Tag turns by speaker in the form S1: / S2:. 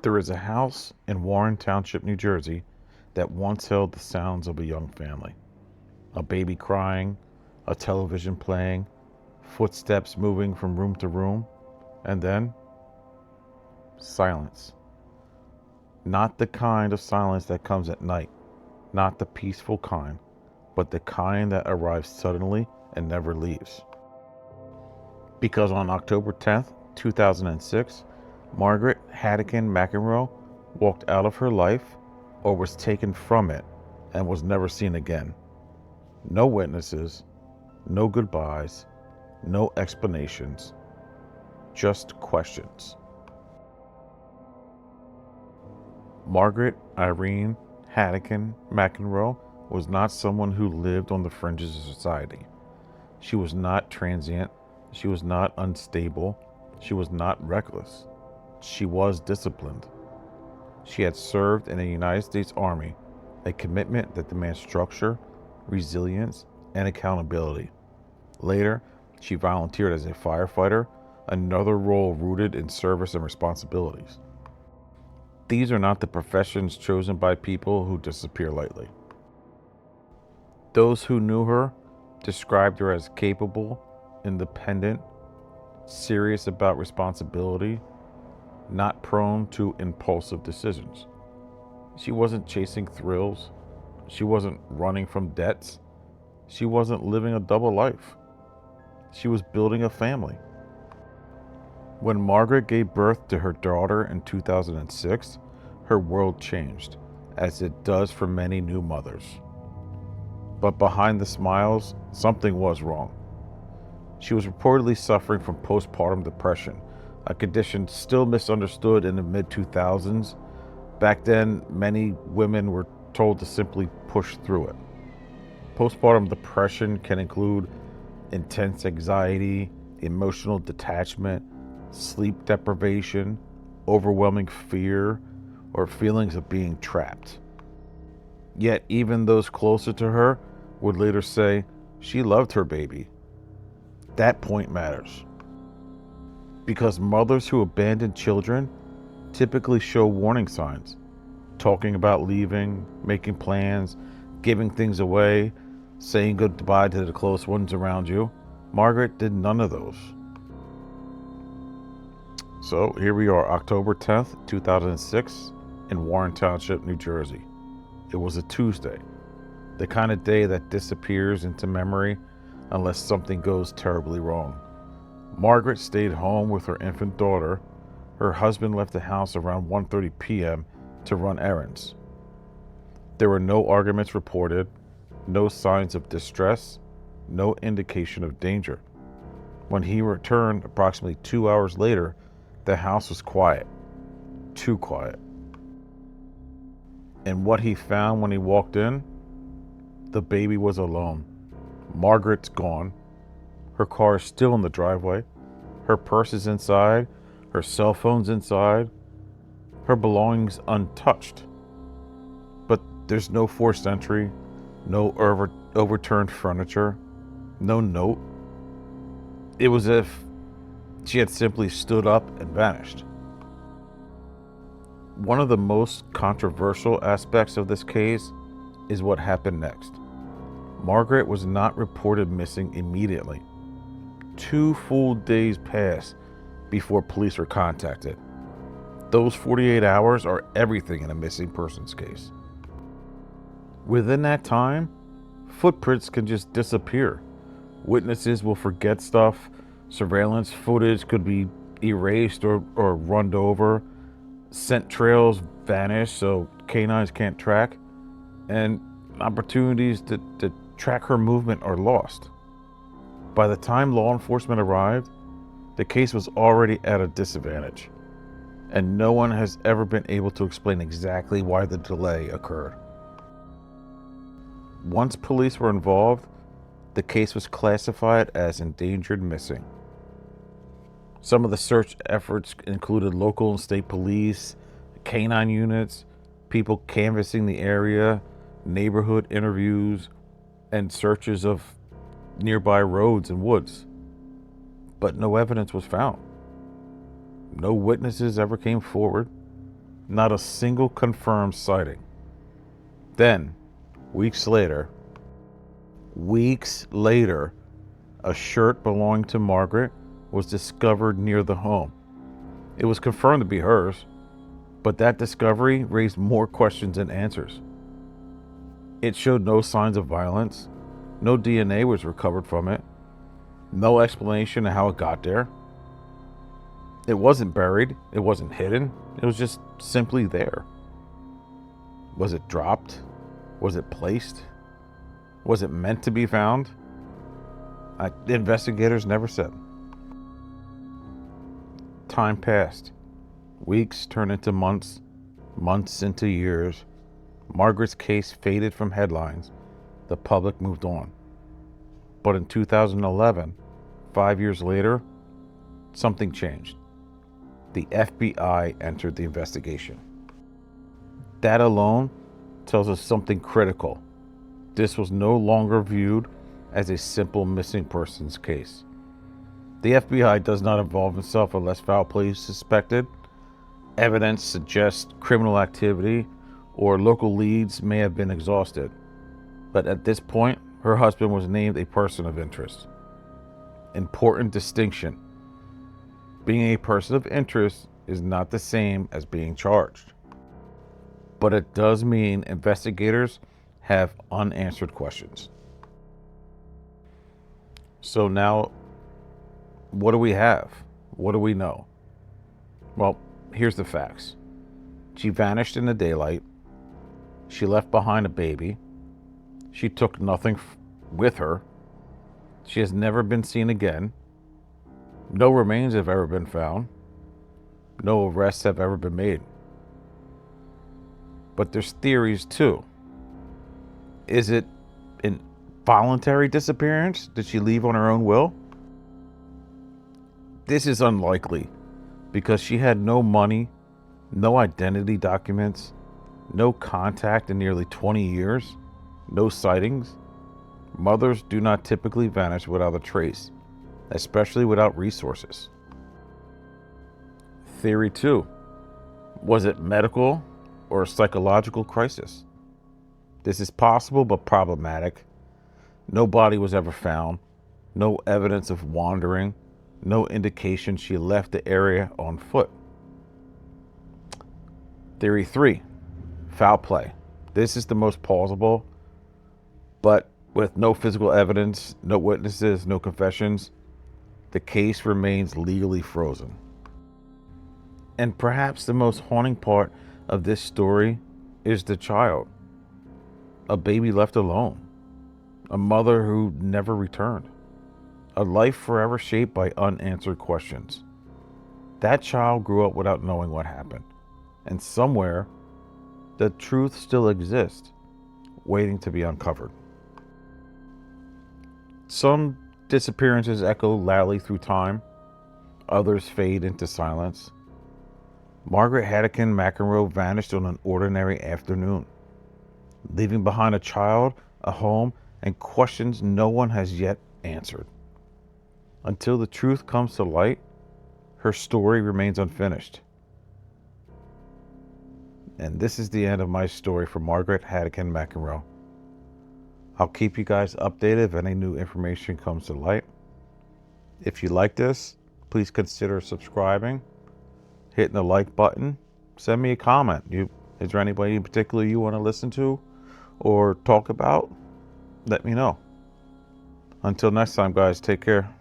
S1: There is a house in Warren Township, New Jersey, that once held the sounds of a young family. A baby crying, a television playing, footsteps moving from room to room, and then silence. Not the kind of silence that comes at night, not the peaceful kind, but the kind that arrives suddenly and never leaves. Because on October 10th, 2006, Margaret Haddican McEnroe walked out of her life or was taken from it and was never seen again. No witnesses, no goodbyes, no explanations, just questions. Margaret Irene Haddican McEnroe was not someone who lived on the fringes of society. She was not transient. She was not unstable. She was not reckless. She was disciplined. She had served in the United States Army, a commitment that demands structure, resilience, and accountability. Later, she volunteered as a firefighter, another role rooted in service and responsibilities. These are not the professions chosen by people who disappear lightly. Those who knew her described her as capable, independent, serious about responsibility, not prone to impulsive decisions. She wasn't chasing thrills. She wasn't running from debts. She wasn't living a double life. She was building a family. When Margaret gave birth to her daughter in 2006, her world changed, as it does for many new mothers. But behind the smiles, something was wrong. She was reportedly suffering from postpartum depression, a condition still misunderstood in the mid-2000s. Back then, many women were told to simply push through it. Postpartum depression can include intense anxiety, emotional detachment, sleep deprivation, overwhelming fear, or feelings of being trapped. Yet even those closer to her would later say she loved her baby. That point matters, because mothers who abandon children typically show warning signs, talking about leaving, making plans, giving things away, saying goodbye to the close ones around you. Margaret did none of those. So here we are, October 10th, 2006, in Warren Township, New Jersey. It was a Tuesday, the kind of day that disappears into memory unless something goes terribly wrong. Margaret stayed home with her infant daughter. Her husband left the house around 1:30 p.m. to run errands. There were no arguments reported, no signs of distress, no indication of danger. When he returned approximately 2 hours later, the house was quiet, too quiet. And what he found when he walked in? The baby was alone. Margaret's gone. Her car is still in the driveway. Her purse is inside. Her cell phone's inside. Her belongings untouched. But there's no forced entry, no overturned furniture, no note. It was as if she had simply stood up and vanished. One of the most controversial aspects of this case is what happened next. Margaret was not reported missing immediately. 2 full days passed before police were contacted. Those 48 hours are everything in a missing persons case. Within that time, footprints can just disappear. Witnesses will forget stuff. Surveillance footage could be erased or run over. Scent trails vanish so canines can't track. And opportunities to track her movement are lost. By the time law enforcement arrived, the case was already at a disadvantage, and no one has ever been able to explain exactly why the delay occurred. Once police were involved, the case was classified as endangered missing. Some of the search efforts included local and state police, canine units, people canvassing the area, neighborhood interviews, and searches of nearby roads and woods. But no evidence was found. No witnesses ever came forward. Not a single confirmed sighting. Then, weeks later, a shirt belonging to Margaret was discovered near the home. It was confirmed to be hers, but that discovery raised more questions than answers. It showed no signs of violence. No DNA was recovered from it. No explanation of how it got there. It wasn't buried. It wasn't hidden. It was just simply there. Was it dropped? Was it placed? Was it meant to be found? The investigators never said. Time passed. Weeks turned into months, months into years. Margaret's case faded from headlines. The public moved on. But in 2011, 5 years later, something changed. The FBI entered the investigation. That alone tells us something critical. This was no longer viewed as a simple missing persons case. The FBI does not involve itself unless foul play is suspected, evidence suggests criminal activity, or local leads may have been exhausted. But at this point, her husband was named a person of interest. Important distinction. Being a person of interest is not the same as being charged. But it does mean investigators have unanswered questions. So now, what do we have? What do we know? Well, here's the facts. She vanished in the daylight. She left behind a baby. She took nothing with her. She has never been seen again. No remains have ever been found. No arrests have ever been made. But there's theories too. Is it an involuntary disappearance? Did she leave on her own will? This is unlikely because she had no money, no identity documents, no contact in nearly 20 years, no sightings. Mothers do not typically vanish without a trace, especially without resources. Theory 2. Was it medical or a psychological crisis? This is possible but problematic. No body was ever found, no evidence of wandering, no indication she left the area on foot. Theory 3. Foul play. This is the most plausible, but with no physical evidence, no witnesses, no confessions, the case remains legally frozen. And perhaps the most haunting part of this story is the child. A baby left alone. A mother who never returned. A life forever shaped by unanswered questions. That child grew up without knowing what happened. And somewhere, the truth still exists, waiting to be uncovered. Some disappearances echo loudly through time. Others fade into silence. Margaret Haddican McEnroe vanished on an ordinary afternoon, leaving behind a child, a home, and questions no one has yet answered. Until the truth comes to light, her story remains unfinished. And this is the end of my story for Margaret Haddican McEnroe. I'll keep you guys updated if any new information comes to light. If you like this, please consider subscribing, hitting the like button, send me a comment. Is there anybody in particular you want to listen to or talk about? Let me know. Until next time, guys, take care.